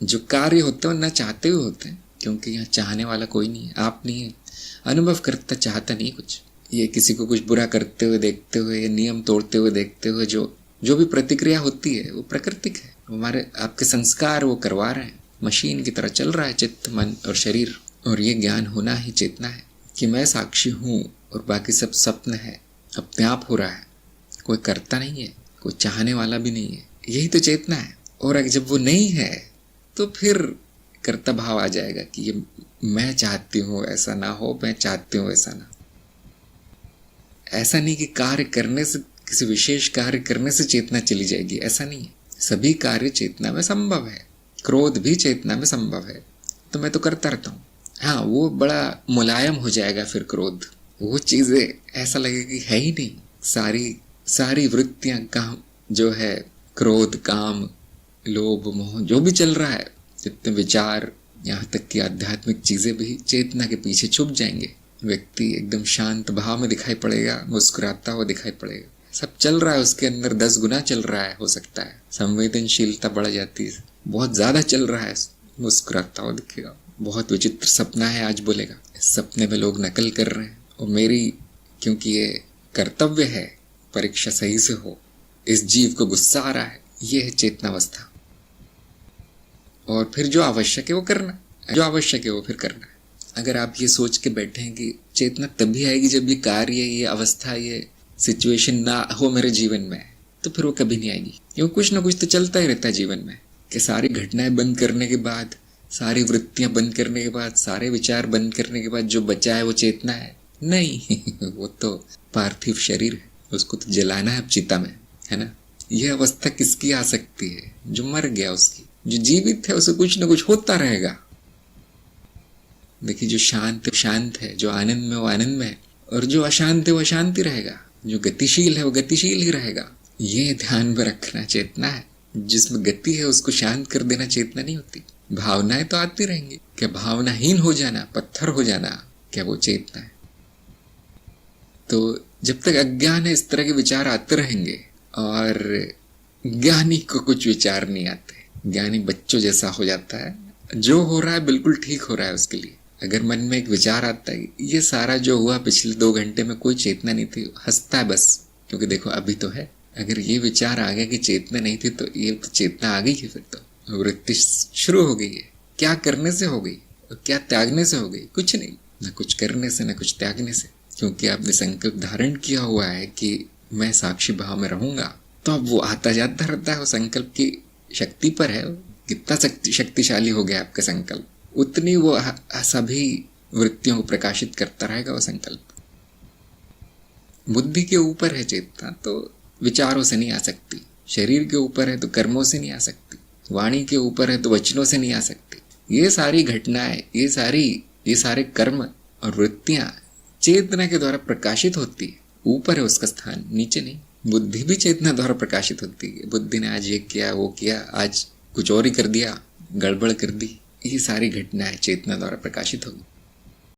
जो कार्य होते हैं ना चाहते हुए होते हैं, क्योंकि यहाँ चाहने वाला कोई नहीं है, आप नहीं है। अनुभव करता चाहता नहीं कुछ। ये किसी को कुछ बुरा करते हुए देखते हुए, नियम तोड़ते हुए देखते हुए जो भी प्रतिक्रिया होती है वो प्राकृतिक है। हमारे आपके संस्कार वो करवा रहे हैं। मशीन की तरह चल रहा है चित्त, मन और शरीर। और ये ज्ञान होना ही चेतना है कि मैं साक्षी हूँ और बाकी सब स्वप्न है, अपने आप हो रहा है। कोई करता नहीं है, कोई चाहने वाला भी नहीं है। यही तो चेतना है। और अगर जब वो नहीं है तो फिर कर्ता भाव आ जाएगा कि ये मैं चाहती हूँ ऐसा ना हो, मैं चाहती हूँ ऐसा ना। ऐसा नहीं कि कार्य करने से, किसी विशेष कार्य करने से चेतना चली जाएगी, ऐसा नहीं है। सभी कार्य चेतना में संभव है। क्रोध भी चेतना में संभव है, तो मैं तो करता रहता हूँ। हाँ, वो बड़ा मुलायम हो जाएगा फिर क्रोध। वो चीजें ऐसा लगेगा कि है ही नहीं। सारी वृत्तियां, काम जो है, क्रोध, काम, लोभ, मोह, जो भी चल रहा है, जितने विचार, यहाँ तक कि आध्यात्मिक चीजें भी चेतना के पीछे छुप जाएंगे। व्यक्ति एकदम शांत भाव में दिखाई पड़ेगा, मुस्कुराता हुआ दिखाई पड़ेगा। सब चल रहा है उसके अंदर 10 गुना चल रहा है, हो सकता है। संवेदनशीलता बढ़ जाती है, बहुत ज्यादा चल रहा है, मुस्कुराता हुआ दिखेगा। बहुत विचित्र सपना है आज, बोलेगा इस सपने में लोग नकल कर रहे हैं और मेरी, क्योंकि ये कर्तव्य है परीक्षा सही से हो, इस जीव को गुस्सा आ रहा है। ये है चेतनावस्था। और फिर जो आवश्यक है वो करना, जो आवश्यक है वो फिर करना है। अगर आप ये सोच के बैठे हैं कि चेतना तभी आएगी जब ये कार्य, ये अवस्था, ये सिचुएशन ना हो मेरे जीवन में, तो फिर वो कभी नहीं आएगी। क्योंकि कुछ ना कुछ तो चलता ही रहता है जीवन में। कि सारी घटनाएं बंद करने के बाद, सारी वृत्तियां बंद करने के बाद, सारे विचार बंद करने के बाद जो बचा है वो चेतना है? नहीं वो तो पार्थिव शरीर है, उसको तो जलाना है अब चिता में, है ना। यह अवस्था किसकी आ सकती है? जो मर गया उसकी। जो जीवित है उसे कुछ ना कुछ होता रहेगा। देखिए, जो शांत है, जो आनंद में वो आनंद में है, और जो अशांत है वो अशांति रहेगा, जो गतिशील है वो गतिशील ही रहेगा। ये ध्यान में रखना चेतना है। जिसमें गति है उसको शांत कर देना चेतना नहीं होती। भावनाएं तो आती रहेंगी। क्या भावनाहीन हो जाना, पत्थर हो जाना, क्या वो चेतना है? तो जब तक अज्ञान है, इस तरह के विचार आते रहेंगे। और ज्ञानी को कुछ विचार नहीं आते। ज्ञानी बच्चों जैसा हो जाता है, जो हो रहा है बिल्कुल ठीक हो रहा है उसके लिए। अगर मन में एक विचार आता है, ये सारा जो हुआ पिछले 2 घंटे में कोई चेतना नहीं थी, हंसता है बस, क्योंकि देखो अभी तो है। अगर ये विचार आ गया कि चेतना नहीं थी, तो ये तो चेतना आ गई है। फिर तो वृत्ति शुरू हो गई है। क्या करने से हो गई और क्या त्यागने से हो गई? कुछ नहीं, न कुछ करने से न कुछ त्यागने से। क्योंकि आपने संकल्प धारण किया हुआ है कि मैं साक्षी भाव में रहूंगा, तो अब वो आता जाता रहता है। वो संकल्प की शक्ति पर है। कितना शक्तिशाली हो गया आपका संकल्प, उतनी वो सभी वृत्तियों को प्रकाशित करता रहेगा वो संकल्प। बुद्धि के ऊपर है चेतना, तो विचारों से नहीं आ सकती। शरीर के ऊपर है तो कर्मों से नहीं आ सकती। वाणी के ऊपर है तो वचनों से नहीं आ सकती। ये सारी घटनाएं, ये सारे कर्म और वृत्तियां चेतना के द्वारा प्रकाशित होती है। ऊपर है उसका स्थान, नीचे नहीं। बुद्धि भी चेतना द्वारा प्रकाशित होती है। बुद्धि ने आज ये किया, वो किया, आज कुछ और ही कर दिया, गड़बड़ कर दी। ये सारी घटनाएं चेतना द्वारा प्रकाशित होगी।